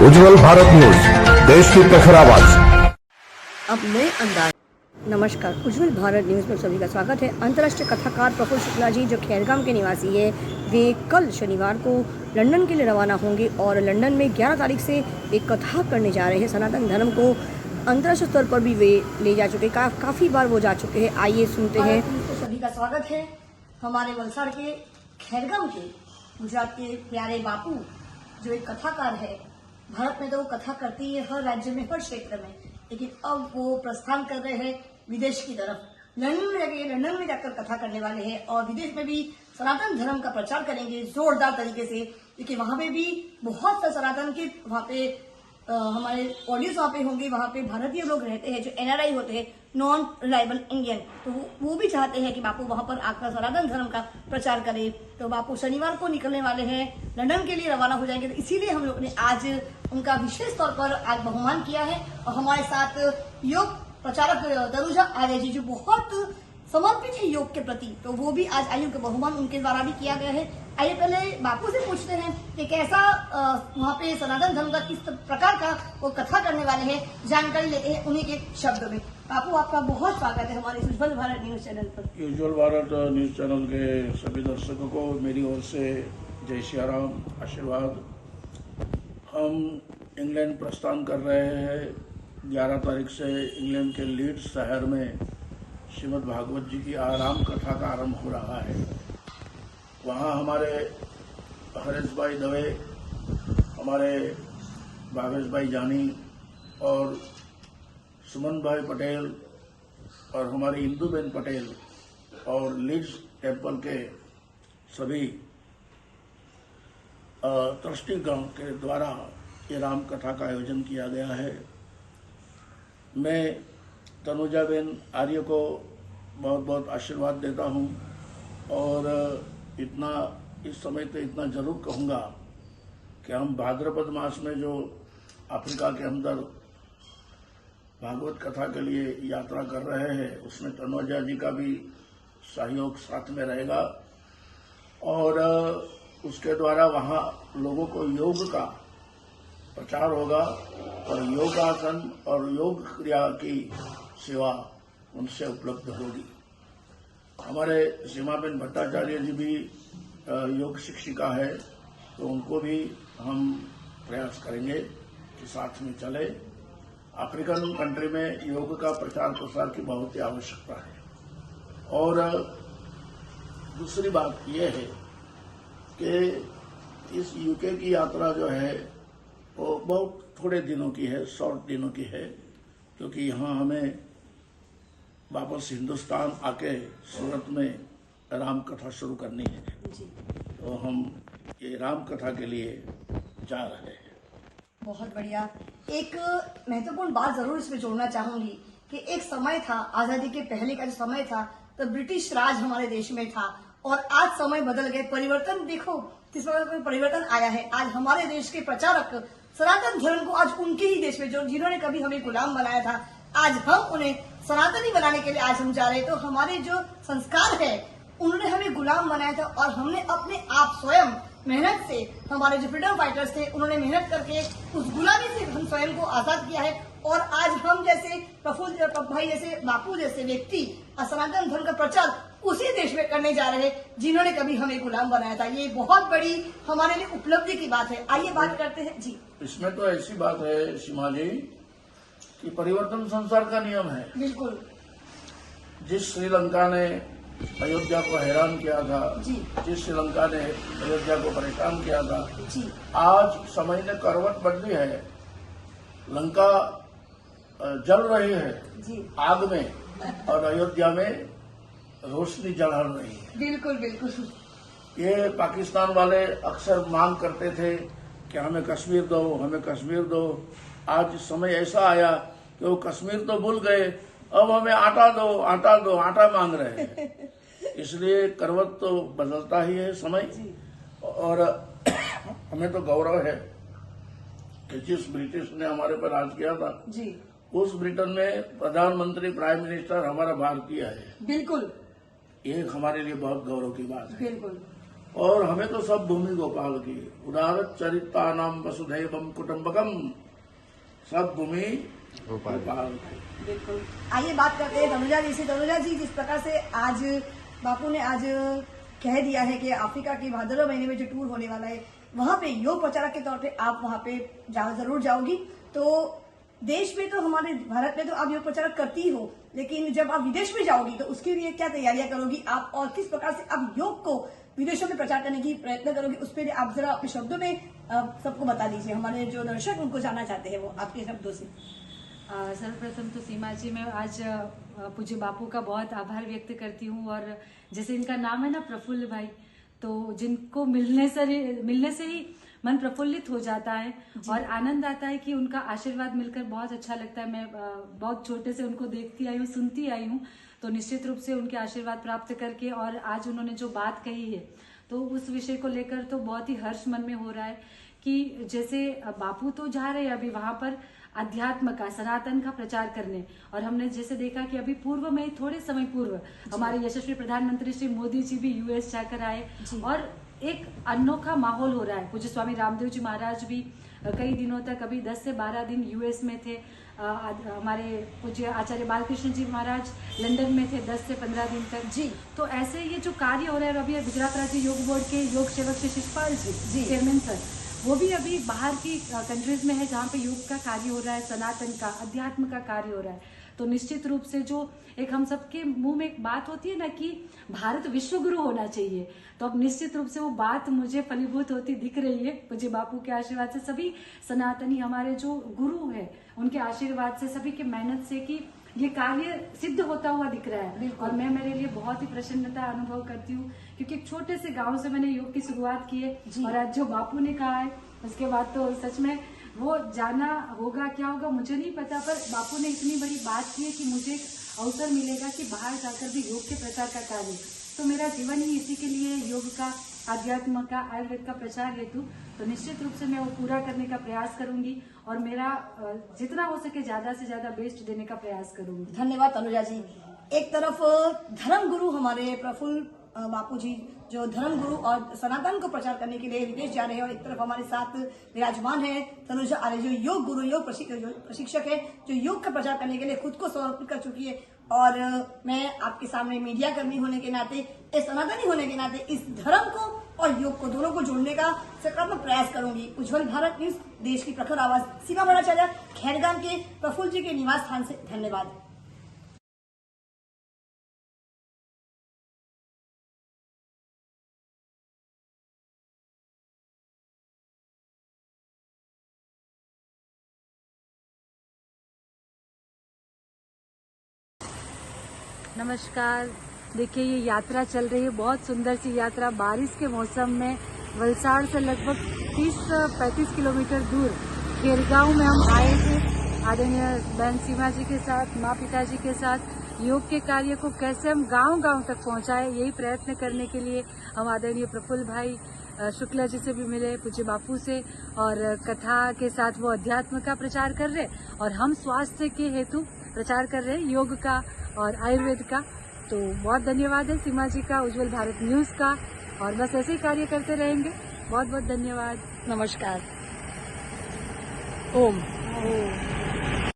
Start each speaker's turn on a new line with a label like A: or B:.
A: उज्जवल Bharat news, देश की प्रखर आवाज।
B: अब नए अंदाज। नमस्कार, उज्जवल भारत न्यूज़ में सभी का स्वागत है। अंतर्राष्ट्रीय कथाकार प्रफुल्ल शुक्ला जी, जो खैरगाम के निवासी है, वे कल शनिवार को लंदन के लिए रवाना होंगे और लंदन में 11 तारीख से एक कथा करने जा रहे हैं। सनातन धर्म को अंतर्राष्ट्रीय स्तर पर भी वे ले जा चुके, काफ़ी बार वो जा चुके हैं। आइए सुनते हैं। सभी का स्वागत है। हमारे वलसाड़ के खैरगाम के गुजरात के प्यारे बापू, जो एक कथाकार है, भारत में तो वो कथा करती है हर राज्य में, हर क्षेत्र में, लेकिन अब वो प्रस्थान कर रहे हैं विदेश की तरफ। लंदन में जाकर कथा करने वाले हैं और विदेश में भी सनातन धर्म का प्रचार करेंगे जोरदार तरीके से, क्योंकि वहां पे भी बहुत सा सनातन के वहां पे हमारे ऑडियंस वहां पे होंगे। वहां पे भारतीय लोग रहते हैं जो NRI होते हैं, नॉन रिलायबल इंडियन, तो वो भी चाहते हैं कि बापू वहां पर आकर सनातन धर्म का प्रचार करे। तो बापू शनिवार को निकलने वाले हैं, लंदन के लिए रवाना हो जाएंगे। तो इसीलिए हम लोग ने आज उनका विशेष तौर पर आज बहुमान किया है। और हमारे साथ योग प्रचारक तनुजा आर्य जी, जो बहुत समर्पित है योग के प्रति, तो वो भी आज आयु का बहुमान उनके द्वारा भी किया गया है। आइए पहले बापू से पूछते हैं कि कैसा वहाँ पे सनातन धर्म का किस प्रकार का वो कथा करने वाले हैं, जानकारी लेते हैं उन्हीं के शब्द में। बापू, आपका बहुत स्वागत है हमारे उज्जवल भारत न्यूज चैनल पर।
C: उज्जवल भारत न्यूज चैनल के सभी दर्शकों को मेरी ओर से जय श्री राम, आशीर्वाद। हम इंग्लैंड प्रस्थान कर रहे हैं। 11 तारीख से इंग्लैंड के लीड्स शहर में श्रीमद् भागवत जी की आराम कथा का आरंभ हो रहा है। वहाँ हमारे हरेश भाई दवे, हमारे भावेश भाई जानी और सुमन भाई पटेल और हमारी इंदुबेन पटेल और लीड्स टेम्पल के सभी ट्रस्टीगण के द्वारा ये राम कथा का आयोजन किया गया है। मैं तनुजाबेन आर्य को बहुत बहुत आशीर्वाद देता हूँ और इतना इस समय तो इतना जरूर कहूँगा कि हम भाद्रपद मास में जो अफ्रीका के अंदर भागवत कथा के लिए यात्रा कर रहे हैं, उसमें तनुजा जी का भी सहयोग साथ में रहेगा और उसके द्वारा वहाँ लोगों को योग का प्रचार होगा और योगासन और योग क्रिया की सेवा उनसे उपलब्ध होगी। हमारे सीमाबेन भट्टाचार्य जी भी योग शिक्षिका है, तो उनको भी हम प्रयास करेंगे कि साथ में चले। अफ्रीकन कंट्री में योग का प्रचार प्रसार की बहुत ही आवश्यकता है। और दूसरी बात यह है कि इस यूके की यात्रा जो है वो बहुत थोड़े दिनों की है, शॉर्ट दिनों की है, क्योंकि यहाँ हमें वापस हिंदुस्तान आके सूरत में राम कथा शुरू करनी है। तो हम ये राम कथा के लिए जा रहे हैं।
B: बहुत बढ़िया। एक महत्वपूर्ण बात जरूर इसमें जोड़ना चाहूंगी कि एक समय था, आजादी के पहले का जो समय था, तो ब्रिटिश राज हमारे देश में था और आज समय बदल गए। परिवर्तन देखो किस प्रकार का परिवर्तन आया है। आज हमारे देश के प्रचारक सनातन धर्म को आज उनके ही देश में, जो जिन्होंने कभी हमें गुलाम बनाया था, आज हम उन्हें सनातनी बनाने के लिए आज हम जा रहे हैं। तो हमारे जो संस्कार है, उन्होंने हमें गुलाम बनाया था और हमने अपने आप स्वयं मेहनत से, हमारे जो फ्रीडम फाइटर्स थे, उन्होंने मेहनत करके उस गुलामी से हम स्वयं को आजाद किया है। और आज हम जैसे प्रफुल्ल भाई जैसे बापू जैसे व्यक्ति सनातन धर्म का प्रचार उसी देश में करने जा रहे हैं जिन्होंने कभी हमें गुलाम बनाया था। ये बहुत बड़ी हमारे लिए उपलब्धि की बात है। आइए बात करते हैं जी।
C: इसमें तो ऐसी बात है सीमा जी कि परिवर्तन संसार का नियम है।
B: बिल्कुल।
C: जिस श्रीलंका ने अयोध्या को हैरान किया था
B: जी,
C: जिस श्रीलंका ने अयोध्या को परेशान किया था
B: जी,
C: आज समय ने करवट बदली है। लंका जल रही है
B: जी,
C: आग में और अयोध्या में रोशनी जलहल रही है।
B: बिल्कुल बिल्कुल।
C: ये पाकिस्तान वाले अक्सर मांग करते थे कि हमें कश्मीर दो, हमें कश्मीर दो। आज समय ऐसा आया कि वो कश्मीर तो भूल गए, अब हमें आटा दो, आटा दो, आटा मांग रहे हैं। इसलिए करवट तो बदलता ही है समय। और हमें तो गौरव है कि जिस ब्रिटिश ने हमारे पर राज किया था
B: जी,
C: उस ब्रिटेन में प्रधानमंत्री प्राइम मिनिस्टर हमारा भारतीय है।
B: बिल्कुल
C: ये हमारे लिए बहुत गौरव की बात है।
B: बिल्कुल।
C: और हमें तो सब भूमि गोपाल की उदारत चरिता नाम वसुधैवम कुटुंबकम, सब भूमि गोपाल की।
B: बिल्कुल। आइए बात करते हैं तनुजा जी से। तनुजा जी, जिस प्रकार से आज बापू ने आज कह दिया है कि अफ्रीका के भादरवा महीने में जो टूर होने वाला है, वहां पे योग प्रचारक के तौर पे आप वहां पे जरूर जाओगी। तो देश में तो, हमारे भारत में तो आप योग प्रचारक करती हो, लेकिन जब आप विदेश में जाओगी तो उसके लिए क्या तैयारियां करोगी आप, और किस प्रकार से आप योग को विदेशों में प्रचार करने की प्रयत्न करोगे, उस पर आप जरा अपने शब्दों में सबको बता दीजिए। हमारे जो दर्शक उनको जानना चाहते हैं वो आपके शब्दों से।
D: सर्वप्रथम तो सीमा जी, मैं आज पूज्य बापू का बहुत आभार व्यक्त करती हूँ। और जैसे इनका नाम है ना, प्रफुल्ल भाई, तो जिनको मिलने से ही मन प्रफुल्लित हो जाता है और आनंद आता है कि उनका आशीर्वाद मिलकर बहुत अच्छा लगता है। मैं बहुत छोटे से उनको देखती आई हूँ, सुनती आई हूँ, तो निश्चित रूप से उनके आशीर्वाद प्राप्त करके, और आज उन्होंने जो बात कही है तो उस विषय को लेकर तो बहुत ही हर्ष मन में हो रहा है कि जैसे बापू तो जा रहे हैं अभी वहां पर अध्यात्म का, सनातन का प्रचार करने। और हमने जैसे देखा कि अभी पूर्व में, थोड़े समय पूर्व, हमारे यशस्वी प्रधानमंत्री श्री मोदी जी भी यूएस जाकर आए और एक अनोखा माहौल हो रहा है। पूज्य स्वामी रामदेव जी महाराज भी कई दिनों तक, अभी 10 से 12 दिन यूएस में थे। हमारे पूज्य आचार्य बालकृष्ण जी महाराज लंदन में थे 10 से 15 दिन तक जी। तो ऐसे ये जो कार्य हो रहा है, अभी गुजरात राज्य योग बोर्ड के योग सेवक श्री शिषपाल जी चेयरमैन सर, वो भी अभी बाहर की कंट्रीज में है जहाँ पे योग का कार्य हो रहा है, सनातन का, अध्यात्म का कार्य हो रहा है। तो निश्चित रूप से जो एक हम सबके मुंह में एक बात होती है ना कि भारत विश्व गुरु होना चाहिए, तो अब निश्चित रूप से वो बात मुझे फलीभूत होती दिख रही है। मुझे बापू के आशीर्वाद से, सभी सनातनी हमारे जो गुरु है उनके आशीर्वाद से, सभी के मेहनत से कि ये कार्य सिद्ध होता हुआ दिख रहा है। और मैं, मेरे लिए बहुत ही प्रसन्नता अनुभव करती हूँ, क्योंकि एक छोटे से गांव से मैंने योग की शुरुआत की है और आज जो बापू ने कहा है उसके बाद तो सच में वो जाना होगा, क्या होगा मुझे नहीं पता, पर बापू ने इतनी बड़ी बात की है कि मुझे एक अवसर मिलेगा कि बाहर जाकर भी योग के प्रचार का कार्य, तो मेरा जीवन ही इसी के लिए, योग का, अध्यात्म का, आयुर्वेद का प्रचार हेतु, तो निश्चित रूप से मैं वो पूरा करने का प्रयास करूंगी और मेरा जितना हो सके ज्यादा से ज्यादा बेस्ट देने का प्रयास करूंगी।
B: धन्यवाद तनुजा जी। एक तरफ धर्म गुरु हमारे प्रफुल्ल बापू जी जो धर्म गुरु और सनातन को प्रचार करने के लिए विदेश जा रहे हैं, और एक तरफ हमारे साथ विराजमान है तनुजा आर्य जो योग गुरु, योग प्रशिक्षक है, जो योग का प्रचार करने के लिए खुद को समर्पित कर चुकी है। और मैं आपके सामने मीडिया कर्मी होने के नाते, सनातनी होने के नाते, इस धर्म को और योग को, दोनों को जोड़ने का सकारात्मक प्रयास करूंगी। उज्जवल भारत न्यूज, देश की प्रखर आवाज, सीमा भट्टाचार्य, खैरगाम के प्रफुल्ल जी के निवास स्थान से। धन्यवाद।
D: नमस्कार। देखिए, ये यात्रा चल रही है, बहुत सुंदर सी यात्रा, बारिश के मौसम में वलसाड़ से लगभग 30-35 किलोमीटर दूर खैरगांव में हम आए थे आदरणीय बहन सीमा जी के साथ, माँ पिताजी के साथ। योग के कार्य को कैसे हम गांव-गांव तक पहुंचाए, यही प्रयत्न करने के लिए हम आदरणीय प्रफुल्ल भाई शुक्ला जी से भी मिले, पूज्य बापू से, और कथा के साथ वो अध्यात्म का प्रचार कर रहे और हम स्वास्थ्य के हेतु प्रचार कर रहे हैं, योग का और आयुर्वेद का। तो बहुत धन्यवाद है सीमा जी का, उज्जवल भारत न्यूज का, और बस ऐसे ही कार्य करते रहेंगे। बहुत बहुत धन्यवाद।
B: नमस्कार। ओम।